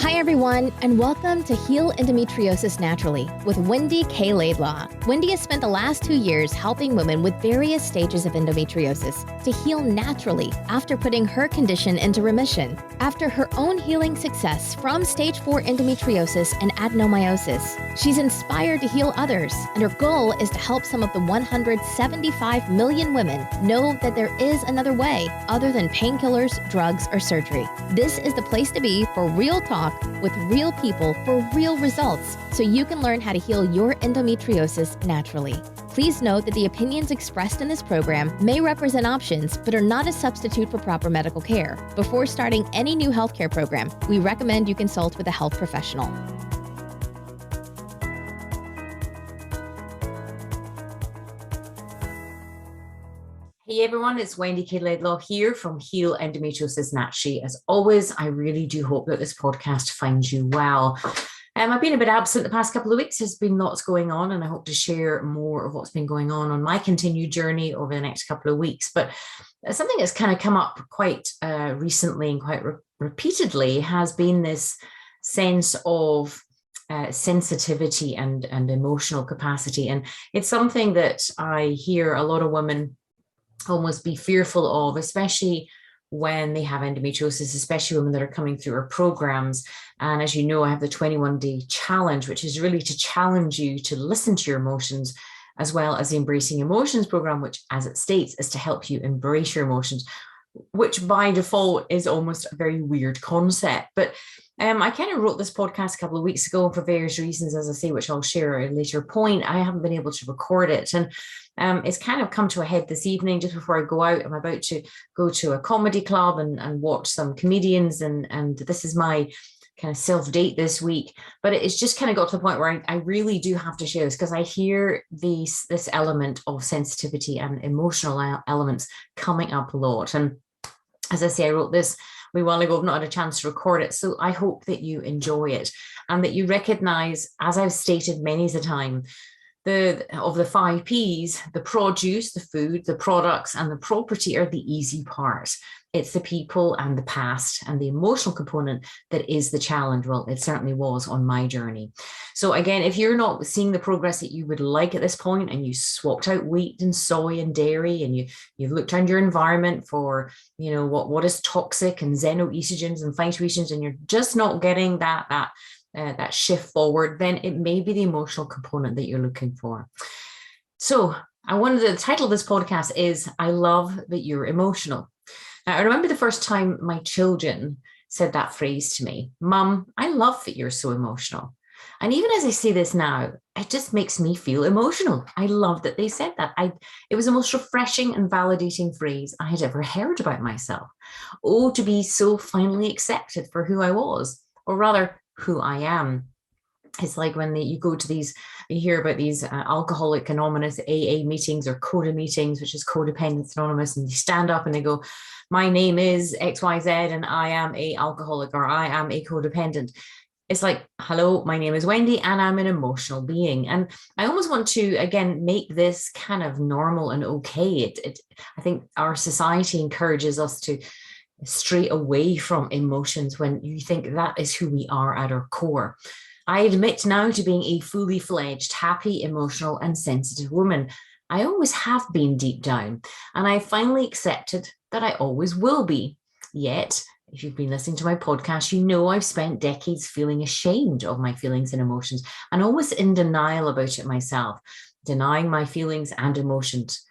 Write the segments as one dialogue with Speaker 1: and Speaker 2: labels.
Speaker 1: Hi, everyone, and welcome to Heal Endometriosis Naturally with Wendy K Laidlaw. Wendy has spent the last 2 years helping women with various stages of endometriosis to heal naturally after putting her condition into remission. After her own healing success from stage 4 endometriosis and adenomyosis, she's inspired to heal others, and her goal is to help some of the 175 million women know that there is another way other than painkillers, drugs, or surgery. This is the place to be for real talk with real people for real results, so you can learn how to heal your endometriosis naturally. Please note that the opinions expressed in this program may represent options, but are not a substitute for proper medical care. Before starting any new healthcare program, we recommend you consult with a health professional.
Speaker 2: Hey everyone, it's Wendy K Laidlaw here from Heal Endometriosis Naturally. As always, I really do hope that this podcast finds you well. I've been a bit absent the past couple of weeks. There's been lots going on, and I hope to share more of what's been going on my continued journey over the next couple of weeks. But something that's kind of come up quite recently and quite repeatedly has been this sense of sensitivity and emotional capacity. And it's something that I hear a lot of women almost be fearful of, especially when they have endometriosis, especially women that are coming through our programs. And as you know, I have the 21-day challenge, which is really to challenge you to listen to your emotions, as well as the Embracing Emotions program, which, as it states, is to help you embrace your emotions, which by default is almost a very weird concept. But I kind of wrote this podcast a couple of weeks ago for various reasons, as I say, which I'll share at a later point. I haven't been able to record it. And it's kind of come to a head this evening. Just before I go out, I'm about to go to a comedy club and watch some comedians. And this is my kind of self-date this week. But it's just kind of got to the point where I really do have to share this, because I hear this element of sensitivity and emotional elements coming up a lot. And as I say, I wrote this a while ago. I've not had a chance to record it. So I hope that you enjoy it and that you recognize, as I've stated many a time, of the 5 Ps, the produce, the food, the products, and the property are the easy part. It's the people and the past and the emotional component that is the challenge. Well, it certainly was on my journey. So again, if you're not seeing the progress that you would like at this point, and you swapped out wheat and soy and dairy, and you've looked around your environment for, you know, what is toxic and xenoestrogens and phytoestrogens, and you're just not getting that shift forward, then it may be the emotional component that you're looking for. So the title of this podcast is I Love That You're Emotional. Now, I remember the first time my children said that phrase to me, Mum, I love that you're so emotional. And even as I say this now, it just makes me feel emotional. I love that they said that. It was the most refreshing and validating phrase I had ever heard about myself. Oh, to be so finally accepted for who I was, or rather, who I am. It's like when you go to you hear about these Alcoholic Anonymous AA meetings, or CODA meetings, which is Codependence Anonymous, and they stand up and they go, my name is XYZ and I am a alcoholic, or I am a codependent. It's like, hello, my name is Wendy and I'm an emotional being. And I almost want to, again, make this kind of normal and okay. I think our society encourages us to stray away from emotions when you think that is who we are at our core. I admit now to being a fully fledged, happy, emotional, and sensitive woman. I always have been deep down, and I finally accepted that I always will be. Yet, if you've been listening to my podcast, you know I've spent decades feeling ashamed of my feelings and emotions, and always in denial about it myself, denying my feelings and emotions.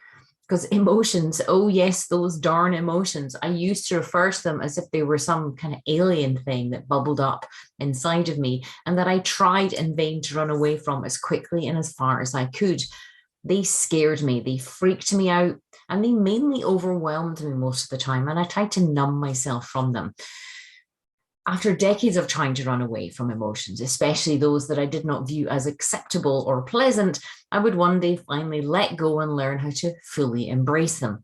Speaker 2: Because emotions, oh yes, those darn emotions, I used to refer to them as if they were some kind of alien thing that bubbled up inside of me, and that I tried in vain to run away from as quickly and as far as I could. They scared me, they freaked me out, and they mainly overwhelmed me most of the time, and I tried to numb myself from them. After decades of trying to run away from emotions, especially those that I did not view as acceptable or pleasant, I would one day finally let go and learn how to fully embrace them.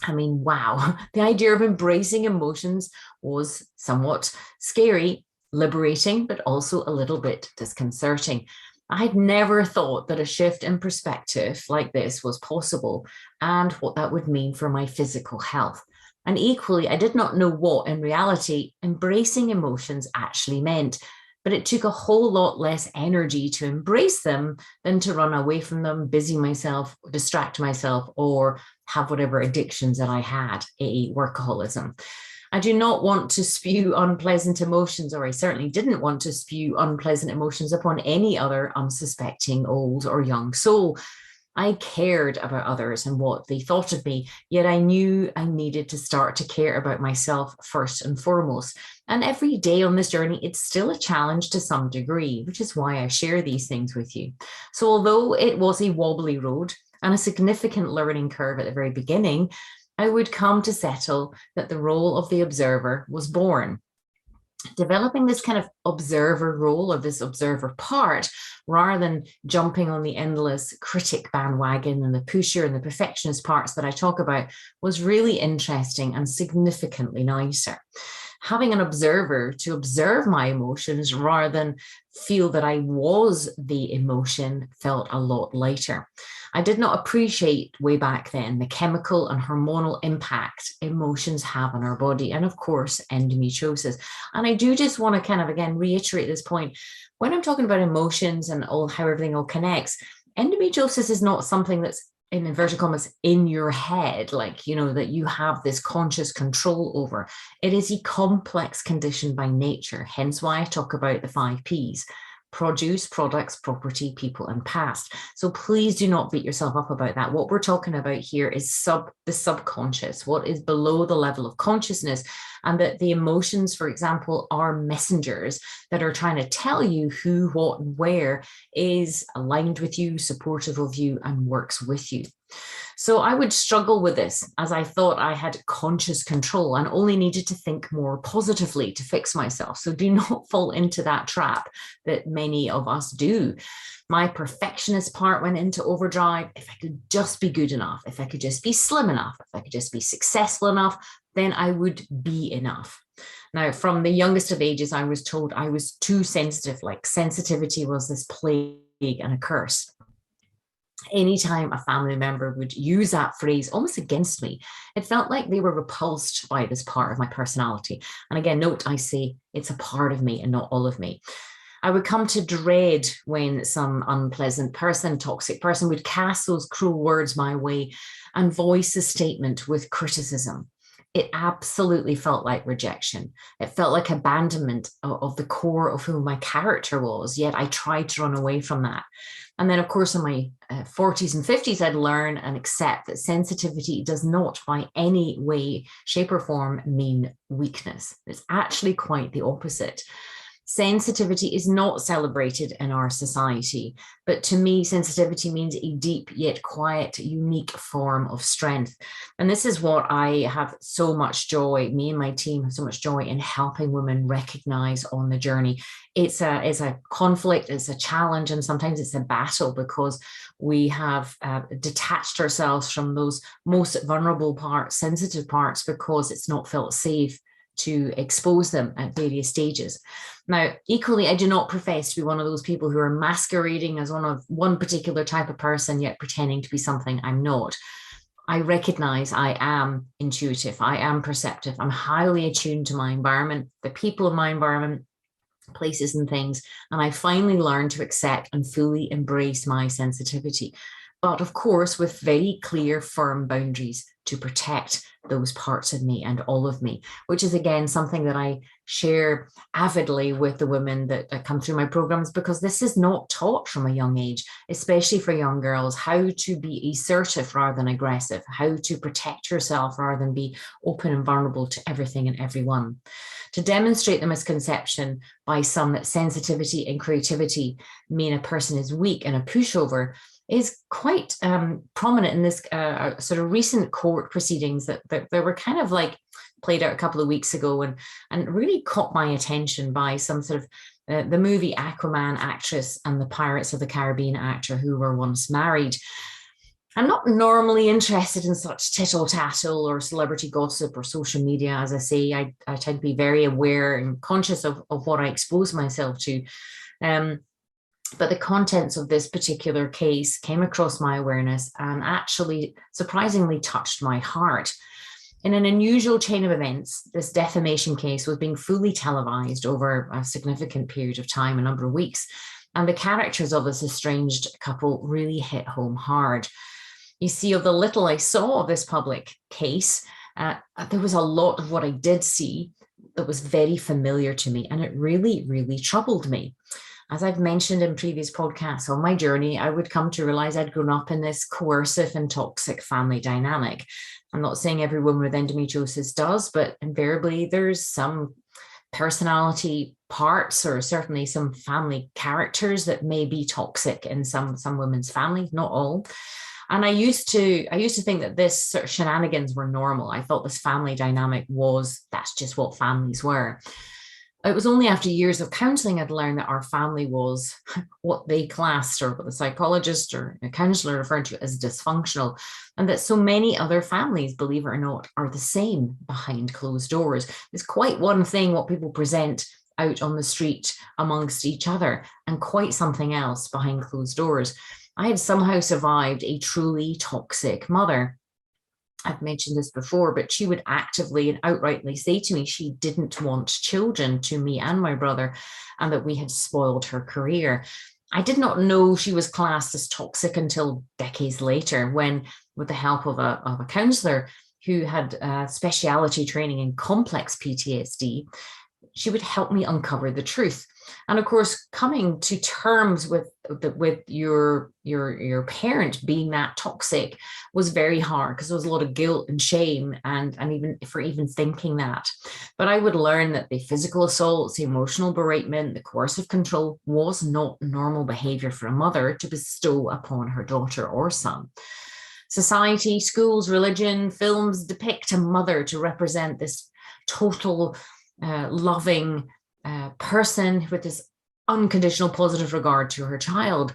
Speaker 2: I mean, wow, the idea of embracing emotions was somewhat scary, liberating, but also a little bit disconcerting. I had never thought that a shift in perspective like this was possible, and what that would mean for my physical health. And equally, I did not know what, in reality, embracing emotions actually meant. But it took a whole lot less energy to embrace them than to run away from them, busy myself, distract myself, or have whatever addictions that I had, i.e. workaholism. I do not want to spew unpleasant emotions, or I certainly didn't want to spew unpleasant emotions upon any other unsuspecting old or young soul. I cared about others and what they thought of me, yet I knew I needed to start to care about myself first and foremost. And every day on this journey, it's still a challenge to some degree, which is why I share these things with you. So although it was a wobbly road and a significant learning curve at the very beginning, I would come to settle that the role of the observer was born. Developing this kind of observer role, or this observer part, rather than jumping on the endless critic bandwagon and the pusher and the perfectionist parts that I talk about, was really interesting and significantly nicer. Having an observer to observe my emotions rather than feel that I was the emotion felt a lot lighter. I did not appreciate way back then the chemical and hormonal impact emotions have on our body, and of course, endometriosis. And I do just want to kind of, again, reiterate this point. When I'm talking about emotions and all how everything all connects, endometriosis is not something that's, in inverted commas, in your head, like, you know, that you have this conscious control over. It is a complex condition by nature, hence why I talk about the 5 Ps: produce, products, property, people, and past. So please do not beat yourself up about that. What we're talking about here is the subconscious, what is below the level of consciousness, and that the emotions, for example, are messengers that are trying to tell you who, what, and where is aligned with you, supportive of you, and works with you. So I would struggle with this, as I thought I had conscious control and only needed to think more positively to fix myself. So do not fall into that trap that many of us do. My perfectionist part went into overdrive. If I could just be good enough, if I could just be slim enough, if I could just be successful enough, then I would be enough. Now, from the youngest of ages, I was told I was too sensitive, like sensitivity was this plague and a curse. Anytime a family member would use that phrase almost against me, it felt like they were repulsed by this part of my personality. And again, note, I say it's a part of me and not all of me. I would come to dread when some unpleasant person, toxic person, would cast those cruel words my way and voice a statement with criticism. It absolutely felt like rejection. It felt like abandonment of the core of who my character was, yet I tried to run away from that. And then, of course, in my 40s and 50s, I'd learn and accept that sensitivity does not by any way, shape, or form mean weakness. It's actually quite the opposite. Sensitivity is not celebrated in our society, but to me, sensitivity means a deep yet quiet, unique form of strength. And this is what I have so much joy, me and my team have so much joy in helping women recognize on the journey. It's a conflict, it's a challenge, and sometimes it's a battle because we have detached ourselves from those most vulnerable parts, sensitive parts, because it's not felt safe to expose them at various stages. Now, equally, I do not profess to be one of those people who are masquerading as one particular type of person, yet pretending to be something I'm not. I recognize I am intuitive, I am perceptive, I'm highly attuned to my environment, the people in my environment, places and things, and I finally learned to accept and fully embrace my sensitivity. But of course, with very clear, firm boundaries to protect those parts of me and all of me, which is again something that I share avidly with the women that come through my programs, because this is not taught from a young age, especially for young girls, how to be assertive rather than aggressive, how to protect yourself rather than be open and vulnerable to everything and everyone. To demonstrate the misconception by some that sensitivity and creativity mean a person is weak and a pushover is quite prominent in this sort of recent court proceedings that were kind of like played out a couple of weeks ago, and really caught my attention by some sort of the movie Aquaman actress and the Pirates of the Caribbean actor who were once married. I'm not normally interested in such tittle-tattle or celebrity gossip or social media. As I say, I tend to be very aware and conscious of what I expose myself to. But the contents of this particular case came across my awareness and actually surprisingly touched my heart. In an unusual chain of events, this defamation case was being fully televised over a significant period of time, a number of weeks, and the characters of this estranged couple really hit home hard. You see, of the little I saw of this public case, there was a lot of what I did see that was very familiar to me, and it really, really troubled me. As I've mentioned in previous podcasts on my journey, I would come to realize I'd grown up in this coercive and toxic family dynamic. I'm not saying every woman with endometriosis does, but invariably there's some personality parts or certainly some family characters that may be toxic in some women's families, not all. And I used to think that this sort of shenanigans were normal. I thought this family dynamic that's just what families were. It was only after years of counseling I'd learned that our family was what they classed, or what the psychologist or a counselor referred to, as dysfunctional, and that so many other families, believe it or not, are the same behind closed doors. It's quite one thing what people present out on the street amongst each other, and quite something else behind closed doors. I had somehow survived a truly toxic mother. I've mentioned this before, but she would actively and outrightly say to me she didn't want children, to me and my brother, and that we had spoiled her career. I did not know she was classed as toxic until decades later, when, with the help of a counselor who had speciality training in complex PTSD, she would help me uncover the truth. And of course, coming to terms with your parent being that toxic was very hard, because there was a lot of guilt and shame, and even thinking that. But I would learn that the physical assaults, the emotional beratement, the coercive control was not normal behavior for a mother to bestow upon her daughter or son. Society, schools, religion, films depict a mother to represent this total loving person with this unconditional positive regard to her child.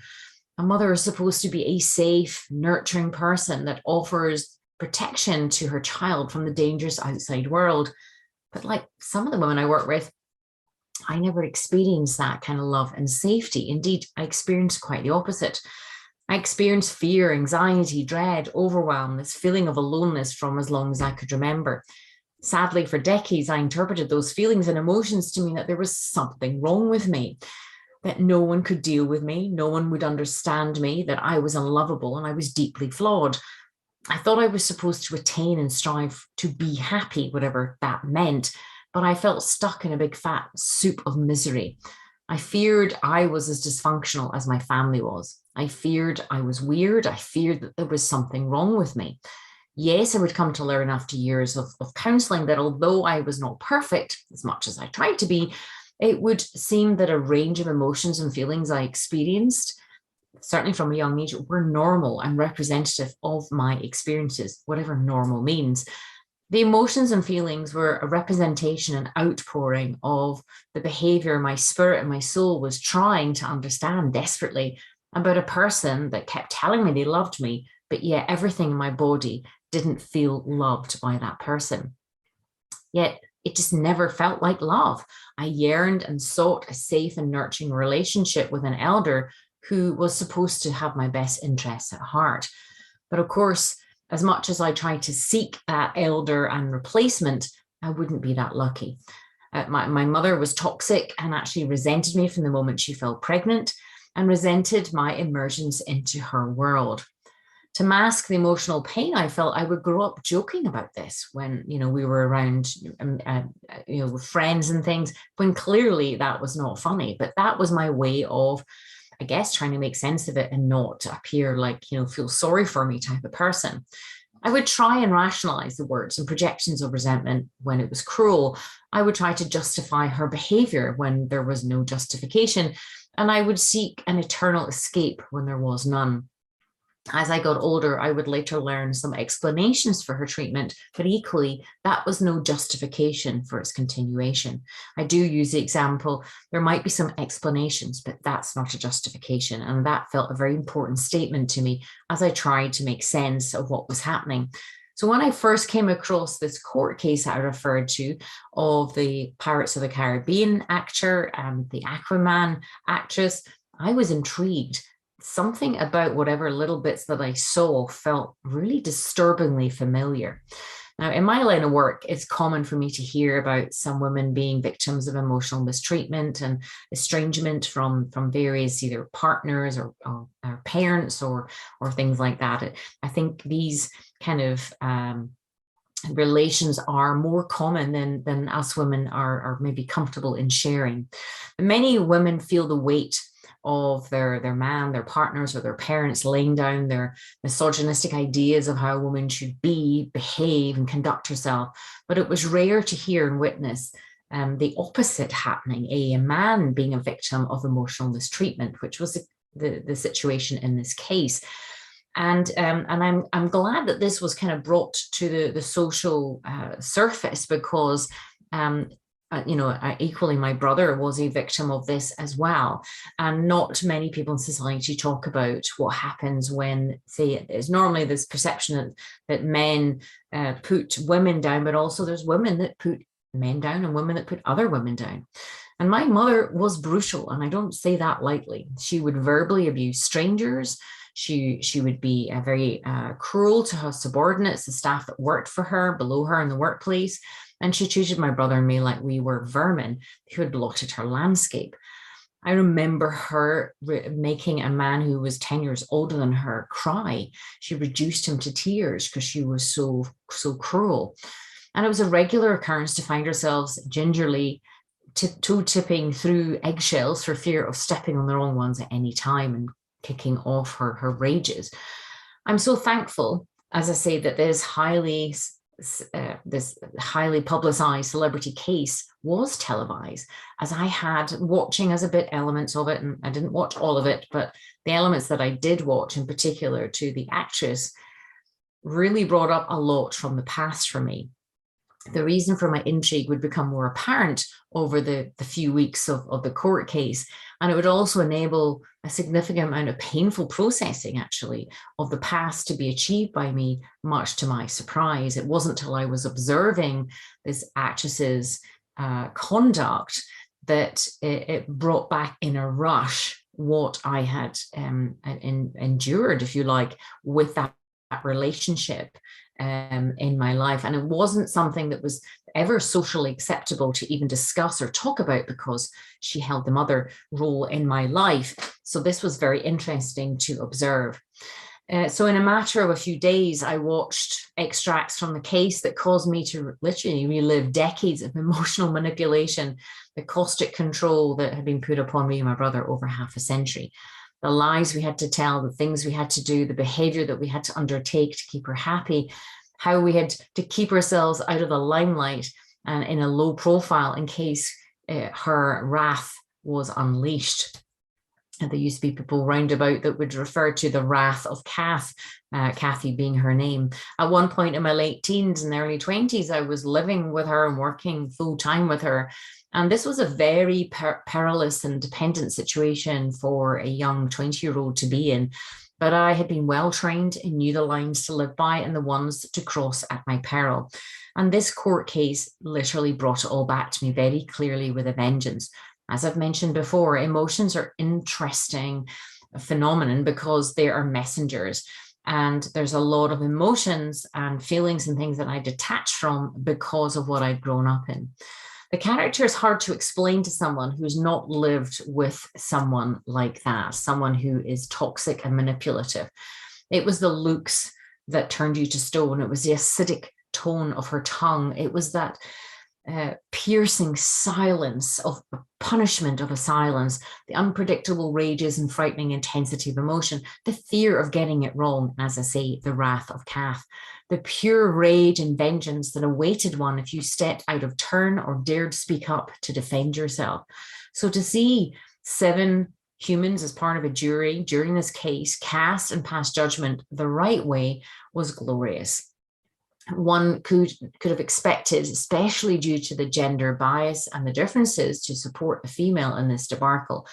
Speaker 2: A mother is supposed to be a safe, nurturing person that offers protection to her child from the dangerous outside world. But like some of the women I work with, I never experienced that kind of love and safety. Indeed, I experienced quite the opposite. I experienced fear, anxiety, dread, overwhelm, this feeling of aloneness from as long as I could remember. Sadly, for decades, I interpreted those feelings and emotions to mean that there was something wrong with me, that no one could deal with me, no one would understand me, that I was unlovable and I was deeply flawed. I thought I was supposed to attain and strive to be happy, whatever that meant, but I felt stuck in a big fat soup of misery. I feared I was as dysfunctional as my family was. I feared I was weird. I feared that there was something wrong with me. Yes, I would come to learn after years of counseling that although I was not perfect, as much as I tried to be, it would seem that a range of emotions and feelings I experienced, certainly from a young age, were normal and representative of my experiences, whatever normal means. The emotions and feelings were a representation and outpouring of the behavior my spirit and my soul was trying to understand desperately about a person that kept telling me they loved me, but yet everything in my body didn't feel loved by that person. Yet it just never felt like love. I yearned and sought a safe and nurturing relationship with an elder who was supposed to have my best interests at heart. But of course, as much as I tried to seek that elder and replacement, I wouldn't be that lucky. My mother was toxic and actually resented me from the moment she fell pregnant, and resented my immersions into her world. To mask the emotional pain I felt, I would grow up joking about this when, we were around, with friends and things, when clearly that was not funny. But that was my way of, I guess, trying to make sense of it and not appear like, feel sorry for me type of person. I would try and rationalize the words and projections of resentment when it was cruel. I would try to justify her behavior when there was no justification. And I would seek an eternal escape when there was none. As I got older, I would later learn some explanations for her treatment, but equally, that was no justification for its continuation. I do use the example, there might be some explanations, but that's not a justification. And that felt a very important statement to me as I tried to make sense of what was happening. So when I first came across this court case that I referred to of the Pirates of the Caribbean actor and the Aquaman actress, I was intrigued. Something about whatever little bits that I saw felt really disturbingly familiar. Now, in my line of work, it's common for me to hear about some women being victims of emotional mistreatment and estrangement from various either partners or parents or things like that. I think these kind of relations are more common than us women are maybe comfortable in sharing. Many women feel the weight of their man, their partners, or their parents laying down their misogynistic ideas of how a woman should be, behave, and conduct herself. But it was rare to hear and witness the opposite happening, a man being a victim of emotional mistreatment, which was the situation in this case. And I'm glad that this was kind of brought to the social surface, because equally my brother was a victim of this as well. And not many people in society talk about what happens when, say, there's normally this perception that men put women down, but also there's women that put men down and women that put other women down. And my mother was brutal, and I don't say that lightly. She would verbally abuse strangers. She would be very cruel to her subordinates, the staff that worked for her, below her in the workplace. And she treated my brother and me like we were vermin who had blotted her landscape. I remember her making a man who was 10 years older than her cry. She reduced him to tears because she was so cruel. And it was a regular occurrence to find ourselves gingerly toe-tipping through eggshells for fear of stepping on the wrong ones at any time and kicking off her rages. I'm so thankful, as I say, that this highly publicized celebrity case was televised, as I had watching as a bit elements of it, and I didn't watch all of it, but the elements that I did watch, in particular to the actress, really brought up a lot from the past for me. The reason for my intrigue would become more apparent over the few weeks of the court case. And it would also enable a significant amount of painful processing, actually, of the past to be achieved by me, much to my surprise. It wasn't until I was observing this actress's conduct that it brought back in a rush what I had endured, if you like, with that relationship in my life. And it wasn't something that was ever socially acceptable to even discuss or talk about, because she held the mother role in my life. So this was very interesting to observe. So in a matter of a few days, I watched extracts from the case that caused me to literally relive decades of emotional manipulation, the caustic control that had been put upon me and my brother over half a century, the lies we had to tell, the things we had to do, the behavior that we had to undertake to keep her happy, how we had to keep ourselves out of the limelight and in a low profile in case her wrath was unleashed. And there used to be people roundabout that would refer to the wrath of Kath, Kathy being her name. At one point in my late teens and early 20s, I was living with her and working full time with her. And this was a very perilous and dependent situation for a young 20-year-old to be in. But I had been well trained and knew the lines to live by and the ones to cross at my peril. And this court case literally brought it all back to me very clearly with a vengeance. As I've mentioned before, emotions are interesting phenomenon because they are messengers. And there's a lot of emotions and feelings and things that I detach from because of what I'd grown up in. The character is hard to explain to someone who's not lived with someone like that, someone who is toxic and manipulative. It was the looks that turned you to stone. It was the acidic tone of her tongue. It was that piercing silence of punishment of a silence, the unpredictable rages and frightening intensity of emotion, the fear of getting it wrong, as I say, the wrath of Kath, the pure rage and vengeance that awaited one if you stepped out of turn or dared speak up to defend yourself. So to see 7 humans as part of a jury during this case cast and pass judgment the right way was glorious. One could have expected, especially due to the gender bias and the differences, to support the female in this debacle.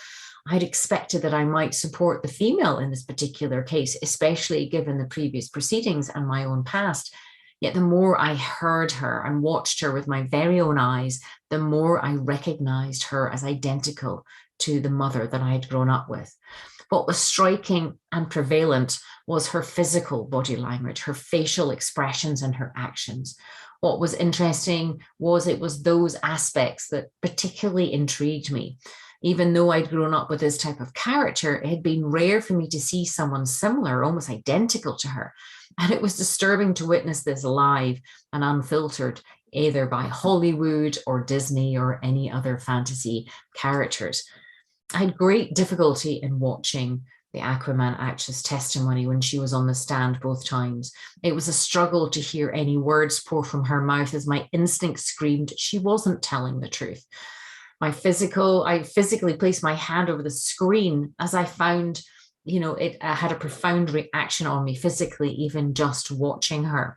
Speaker 2: I'd expected that I might support the female in this particular case, especially given the previous proceedings and my own past. Yet the more I heard her and watched her with my very own eyes, the more I recognized her as identical to the mother that I had grown up with. What was striking and prevalent was her physical body language, her facial expressions and her actions. What was interesting was it was those aspects that particularly intrigued me. Even though I'd grown up with this type of character, it had been rare for me to see someone similar, almost identical to her. And it was disturbing to witness this live and unfiltered, either by Hollywood or Disney or any other fantasy characters. I had great difficulty in watching the Aquaman actress testimony when she was on the stand both times. It was a struggle to hear any words pour from her mouth as my instinct screamed she wasn't telling the truth. I physically placed my hand over the screen as I found, it had a profound reaction on me physically, even just watching her.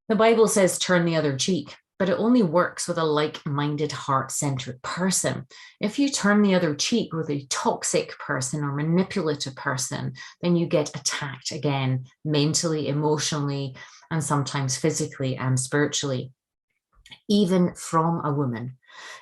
Speaker 2: The Bible says, turn the other cheek, but it only works with a like-minded, heart-centered person. If you turn the other cheek with a toxic person or manipulative person, then you get attacked again, mentally, emotionally, and sometimes physically and spiritually, even from a woman.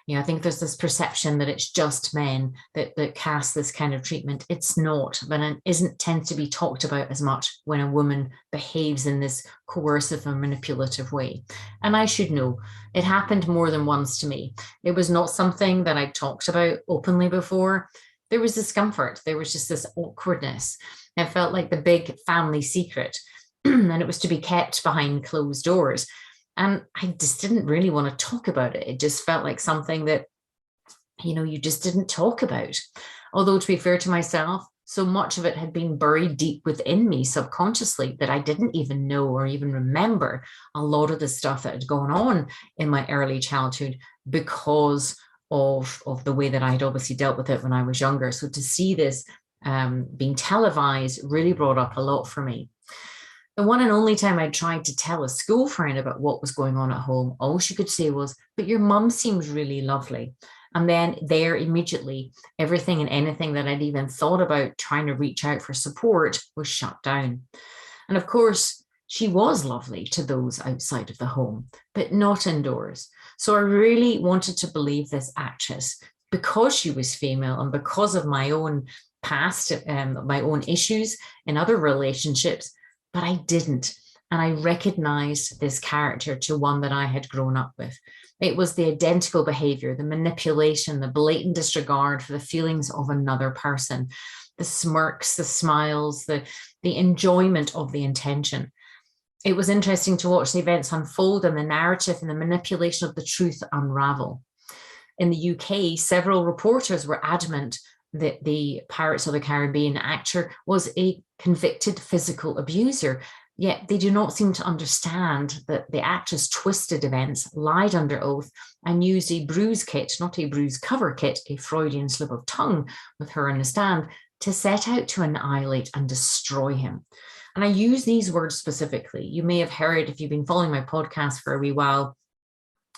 Speaker 2: I think there's this perception that it's just men that cast this kind of treatment. It's not, but it tends to be talked about as much when a woman behaves in this coercive and manipulative way. And I should know, it happened more than once to me. It was not something that I talked about openly before. There was discomfort. There was just this awkwardness. It felt like the big family secret, and it was to be kept behind closed doors. And I just didn't really want to talk about it. It just felt like something that, you just didn't talk about. Although, to be fair to myself, so much of it had been buried deep within me subconsciously that I didn't even know or even remember a lot of the stuff that had gone on in my early childhood because of the way that I'd obviously dealt with it when I was younger. So to see this being televised really brought up a lot for me. The one and only time I tried to tell a school friend about what was going on at home, all she could say was, but your mum seems really lovely. And then there immediately, everything and anything that I'd even thought about trying to reach out for support was shut down. And of course, she was lovely to those outside of the home, but not indoors. So I really wanted to believe this actress because she was female and because of my own past, my own issues in other relationships. But I didn't. And I recognized this character to one that I had grown up with. It was the identical behavior, the manipulation, the blatant disregard for the feelings of another person, the smirks, the smiles, the enjoyment of the intention. It was interesting to watch the events unfold and the narrative and the manipulation of the truth unravel. In the UK, several reporters were adamant that the Pirates of the Caribbean actor was a convicted physical abuser, yet they do not seem to understand that the actress twisted events, lied under oath, and used a bruise kit, not a bruise cover kit, a Freudian slip of tongue with her on the stand, to set out to annihilate and destroy him. And I use these words specifically. You may have heard, if you've been following my podcast for a wee while,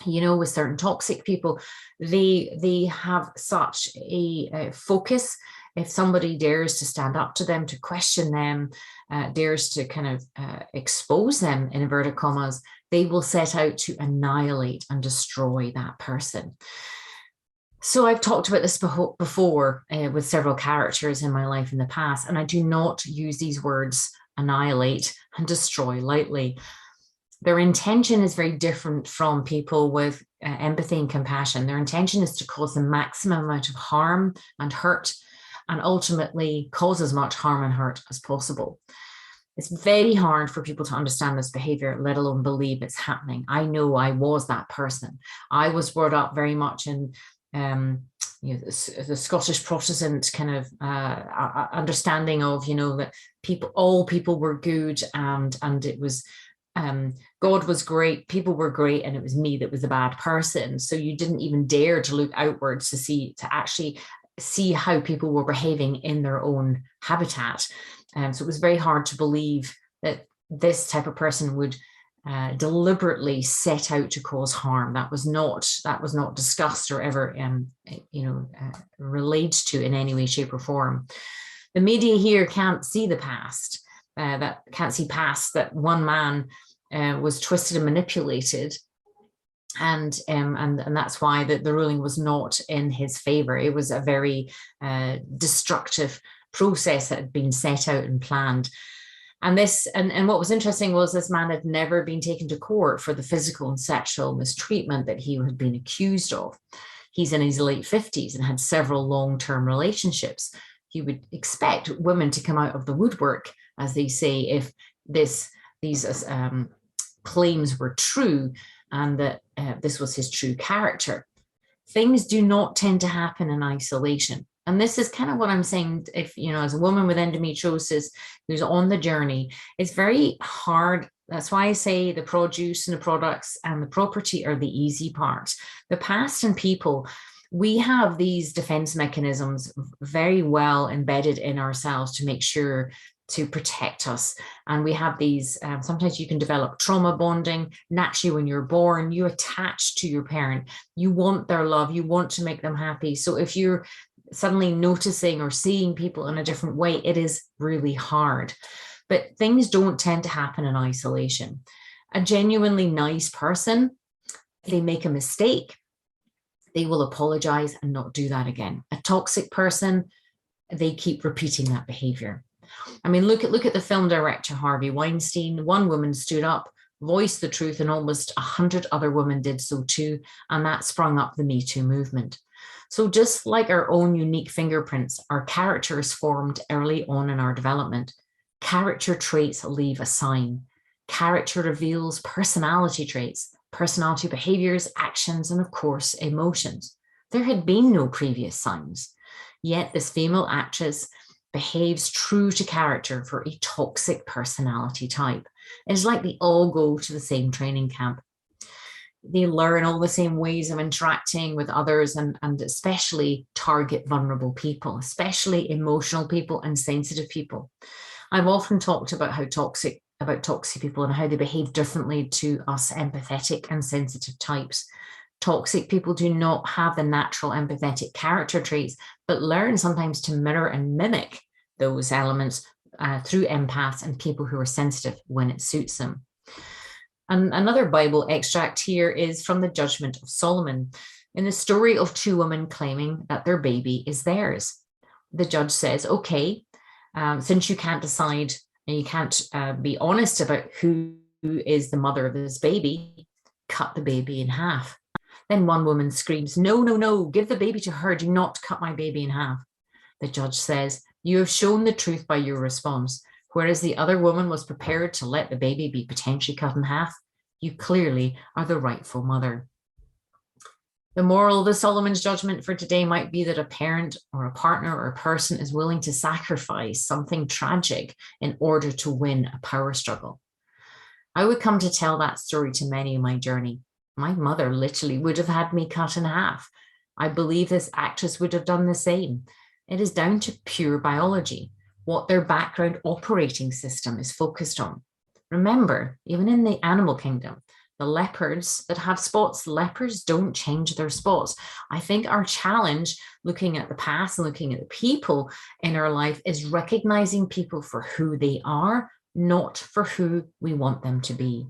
Speaker 2: with certain toxic people, they have such a focus. If somebody dares to stand up to them, to question them, dares to kind of expose them, in inverted commas, they will set out to annihilate and destroy that person. So I've talked about this before with several characters in my life in the past, and I do not use these words annihilate and destroy lightly. Their intention is very different from people with empathy and compassion. Their intention is to cause the maximum amount of harm and hurt, and ultimately cause as much harm and hurt as possible. It's very hard for people to understand this behavior, let alone believe it's happening. I know I was that person. I was brought up very much in the Scottish Protestant kind of understanding of, that all people were good, and it was God was great, people were great, and it was me that was the bad person. So you didn't even dare to look outwards to actually see how people were behaving in their own habitat. So it was very hard to believe that this type of person would deliberately set out to cause harm. That was not discussed or ever relayed to in any way, shape, or form. The media here can't see the past. That can't see past that one man was twisted and manipulated. And that's why the ruling was not in his favor. It was a very destructive process that had been set out and planned. And what was interesting was this man had never been taken to court for the physical and sexual mistreatment that he had been accused of. He's in his late 50s and had several long-term relationships. You would expect women to come out of the woodwork, as they say, if these claims were true and that this was his true character. Things do not tend to happen in isolation. And this is kind of what I'm saying. If, as a woman with endometriosis who's on the journey, it's very hard. That's why I say the produce and the products and the property are the easy part. The past and people, we have these defense mechanisms very well embedded in ourselves to make sure to protect us. And we have these, sometimes you can develop trauma bonding. Naturally, when you're born, you attach to your parent. You want their love. You want to make them happy. So if you're suddenly noticing or seeing people in a different way, it is really hard. But things don't tend to happen in isolation. A genuinely nice person, if they make a mistake, they will apologize and not do that again. A toxic person, they keep repeating that behavior. I mean, look at the film director Harvey Weinstein. One woman stood up, voiced the truth, and almost 100 other women did so too. And that sprung up the Me Too movement. So just like our own unique fingerprints, our character is formed early on in our development. Character traits leave a sign. Character reveals personality traits, personality behaviors, actions, and of course, emotions. There had been no previous signs. Yet this female actress behaves true to character for a toxic personality type. It's like they all go to the same training camp. They learn all the same ways of interacting with others and especially target vulnerable people, especially emotional people and sensitive people. I've often talked about toxic people and how they behave differently to us empathetic and sensitive types. Toxic people do not have the natural empathetic character traits, but learn sometimes to mirror and mimic those elements through empaths and people who are sensitive when it suits them. And another Bible extract here is from the Judgment of Solomon, in the story of two women claiming that their baby is theirs. The judge says, okay, since you can't decide and you can't be honest about who is the mother of this baby, cut the baby in half. Then one woman screams, no, no, no, give the baby to her. Do not cut my baby in half. The judge says, you have shown the truth by your response. Whereas the other woman was prepared to let the baby be potentially cut in half, you clearly are the rightful mother. The moral of the Solomon's judgment for today might be that a parent or a partner or a person is willing to sacrifice something tragic in order to win a power struggle. I would come to tell that story to many in my journey. My mother literally would have had me cut in half. I believe this actress would have done the same. It is down to pure biology, what their background operating system is focused on. Remember, even in the animal kingdom, the leopards that have spots, leopards don't change their spots. I think our challenge, looking at the past and looking at the people in our life, is recognizing people for who they are, not for who we want them to be.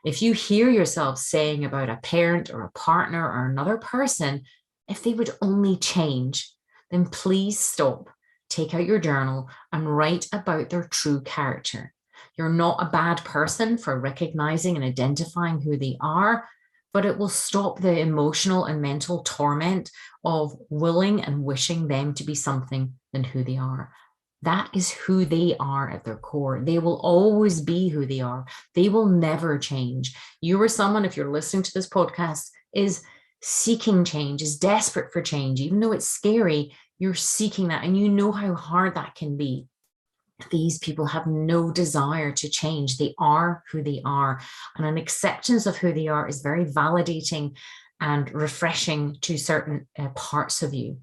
Speaker 2: If you hear yourself saying about a parent or a partner or another person, if they would only change, then please stop, take out your journal and write about their true character. You're not a bad person for recognizing and identifying who they are, but it will stop the emotional and mental torment of willing and wishing them to be something than who they are. That is who they are at their core. They will always be who they are. They will never change. You or someone, if you're listening to this podcast, is seeking change, is desperate for change. Even though it's scary, you're seeking that, and you know how hard that can be. These people have no desire to change. They are who they are. And an acceptance of who they are is very validating and refreshing to certain parts of you.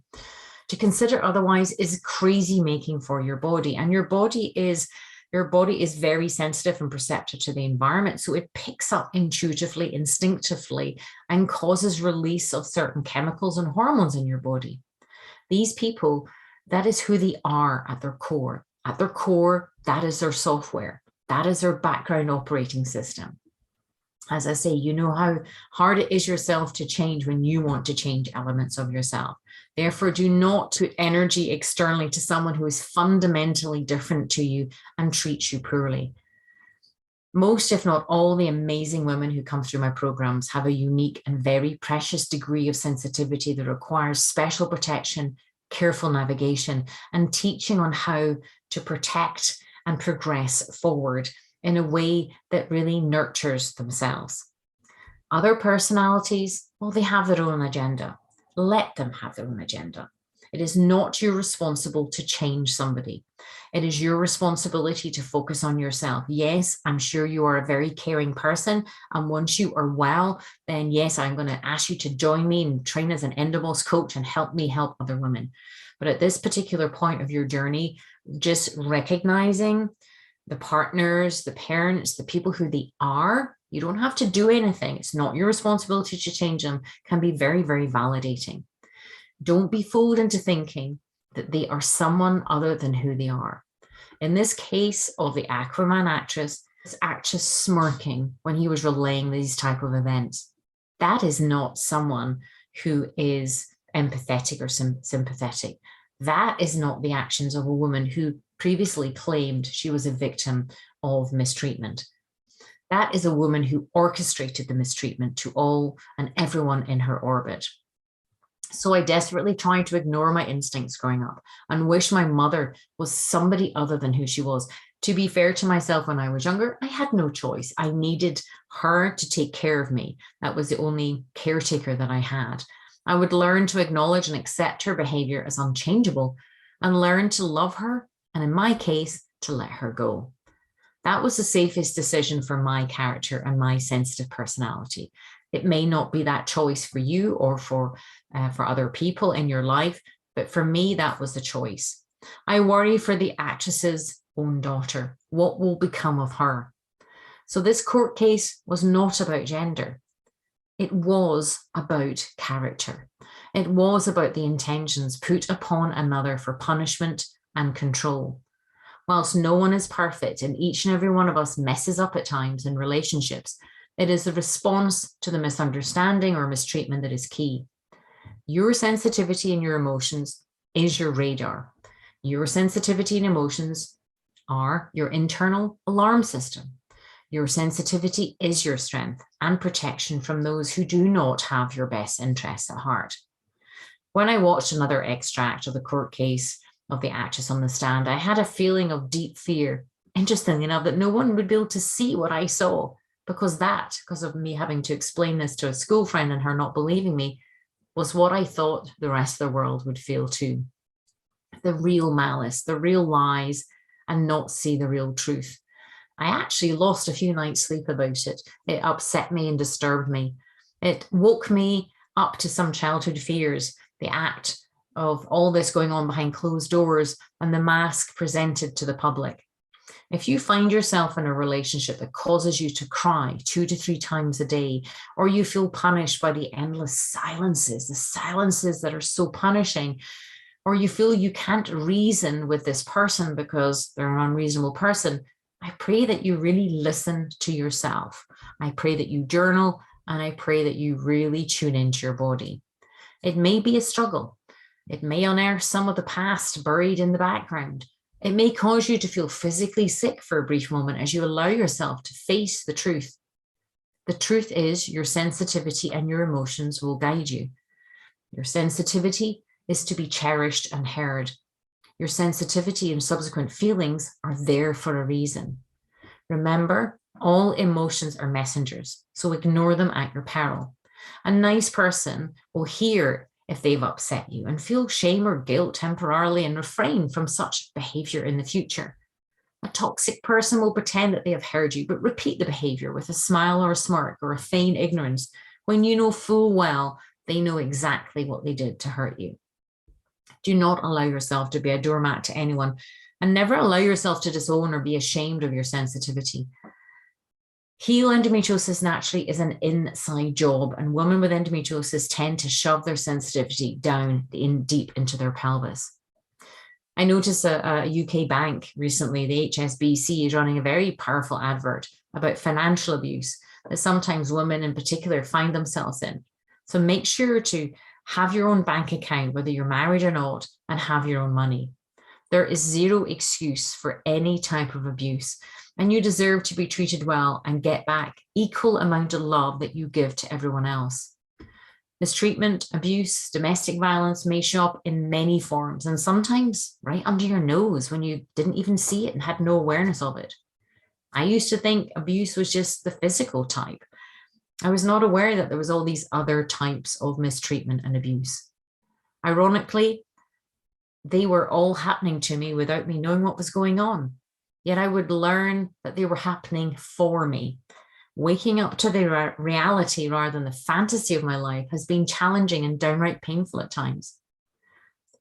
Speaker 2: To consider otherwise is crazy making for your body. And your body is very sensitive and perceptive to the environment. So it picks up intuitively, instinctively, and causes release of certain chemicals and hormones in your body. These people, that is who they are at their core. At their core, that is their software. That is their background operating system. As I say, you know how hard it is yourself to change when you want to change elements of yourself. Therefore, do not put energy externally to someone who is fundamentally different to you and treats you poorly. Most, if not all, the amazing women who come through my programs have a unique and very precious degree of sensitivity that requires special protection, careful navigation, and teaching on how to protect and progress forward in a way that really nurtures themselves. Other personalities, well, they have their own agenda. Let them have their own agenda. It is not your responsibility to change somebody. It is your responsibility to focus on yourself. Yes, I'm sure you are a very caring person. And once you are well, then yes, I'm going to ask you to join me and train as an endomos coach and help me help other women. But at this particular point of your journey, just recognizing the partners, the parents, the people who they are, you don't have to do anything. It's not your responsibility to change them, can be very, very validating. Don't be fooled into thinking that they are someone other than who they are. In this case of the Aquaman actress, this actress smirking when he was relaying these type of events, that is not someone who is empathetic or sympathetic. That is not the actions of a woman who previously claimed she was a victim of mistreatment. That is a woman who orchestrated the mistreatment to all and everyone in her orbit. So I desperately tried to ignore my instincts growing up and wish my mother was somebody other than who she was. To be fair to myself, when I was younger, I had no choice. I needed her to take care of me. That was the only caretaker that I had. I would learn to acknowledge and accept her behavior as unchangeable and learn to love her, and in my case, to let her go. That was the safest decision for my character and my sensitive personality. It may not be that choice for you or for other people in your life, but for me, that was the choice. I worry for the actress's own daughter. What will become of her? So this court case was not about gender. It was about character. It was about the intentions put upon another for punishment and control. Whilst no one is perfect and each and every one of us messes up at times in relationships, it is the response to the misunderstanding or mistreatment that is key. Your sensitivity and your emotions is your radar. Your sensitivity and emotions are your internal alarm system. Your sensitivity is your strength and protection from those who do not have your best interests at heart. When I watched another extract of the court case of the actress on the stand, I had a feeling of deep fear. Interestingly enough, that no one would be able to see what I saw, because of me having to explain this to a school friend and her not believing me, was what I thought the rest of the world would feel too. The real malice, the real lies, and not see the real truth. I actually lost a few nights' sleep about it. It upset me and disturbed me. It woke me up to some childhood fears, the act of all this going on behind closed doors and the mask presented to the public. If you find yourself in a relationship that causes you to cry 2 to 3 times a day, or you feel punished by the endless silences, the silences that are so punishing, or you feel you can't reason with this person because they're an unreasonable person, I pray that you really listen to yourself. I pray that you journal, and I pray that you really tune into your body. It may be a struggle. It may unearth some of the past buried in the background. It may cause you to feel physically sick for a brief moment as you allow yourself to face the truth. The truth is your sensitivity and your emotions will guide you. Your sensitivity is to be cherished and heard. Your sensitivity and subsequent feelings are there for a reason. Remember, all emotions are messengers, so ignore them at your peril. A nice person will hear if they've upset you and feel shame or guilt temporarily and refrain from such behavior in the future. A toxic person will pretend that they have heard you, but repeat the behavior with a smile or a smirk or a feigned ignorance when you know full well they know exactly what they did to hurt you. Do not allow yourself to be a doormat to anyone, and never allow yourself to disown or be ashamed of your sensitivity. Heal endometriosis naturally is an inside job, and women with endometriosis tend to shove their sensitivity down deep into their pelvis. I noticed a UK bank recently, the HSBC, is running a very powerful advert about financial abuse. that sometimes women in particular find themselves in. So make sure to have your own bank account, whether you're married or not, and have your own money. There is zero excuse for any type of abuse, and you deserve to be treated well and get back equal amount of love that you give to everyone else. Mistreatment, abuse, domestic violence may show up in many forms, and sometimes right under your nose when you didn't even see it and had no awareness of it. I used to think abuse was just the physical type. I was not aware that there was all these other types of mistreatment and abuse. Ironically, they were all happening to me without me knowing what was going on. Yet I would learn that they were happening for me. Waking up to the reality rather than the fantasy of my life has been challenging and downright painful at times.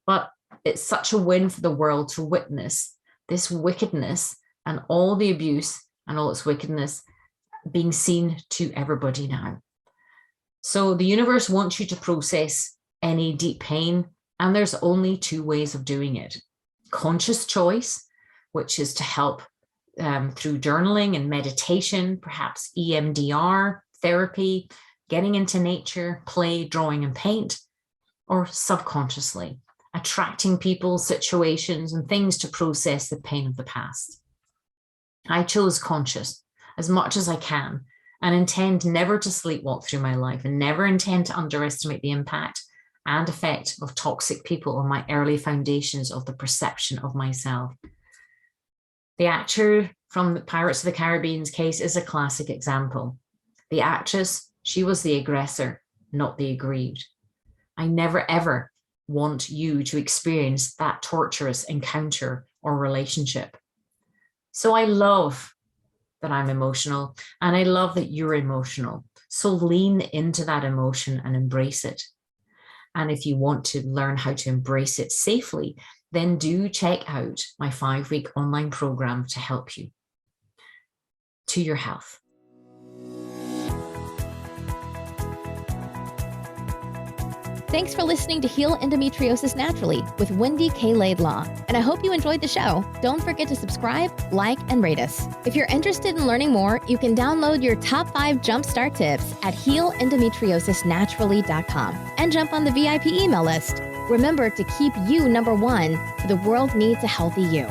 Speaker 2: But it's such a win for the world to witness this wickedness and all the abuse and all its wickedness being seen to everybody now. So the universe wants you to process any deep pain, and there's only two ways of doing it. Conscious choice, which is to help through journaling and meditation, perhaps EMDR therapy, getting into nature, play, drawing, and paint, or subconsciously, attracting people, situations, and things to process the pain of the past. I chose conscious as much as I can and intend never to sleepwalk through my life and never intend to underestimate the impact and effect of toxic people on my early foundations of the perception of myself. The actor from the Pirates of the Caribbean's case is a classic example. The actress, she was the aggressor, not the aggrieved. I never ever want you to experience that torturous encounter or relationship. So I love that I'm emotional, and I love that you're emotional. So lean into that emotion and embrace it. And if you want to learn how to embrace it safely, then do check out my 5-week online program to help you to your health.
Speaker 1: Thanks for listening to Heal Endometriosis Naturally with Wendy K Laidlaw, and I hope you enjoyed the show. Don't forget to subscribe, like, and rate us. If you're interested in learning more, you can download your top 5 jumpstart tips at healendometriosisnaturally.com and jump on the VIP email list. Remember to keep you number one. The world needs a healthy you.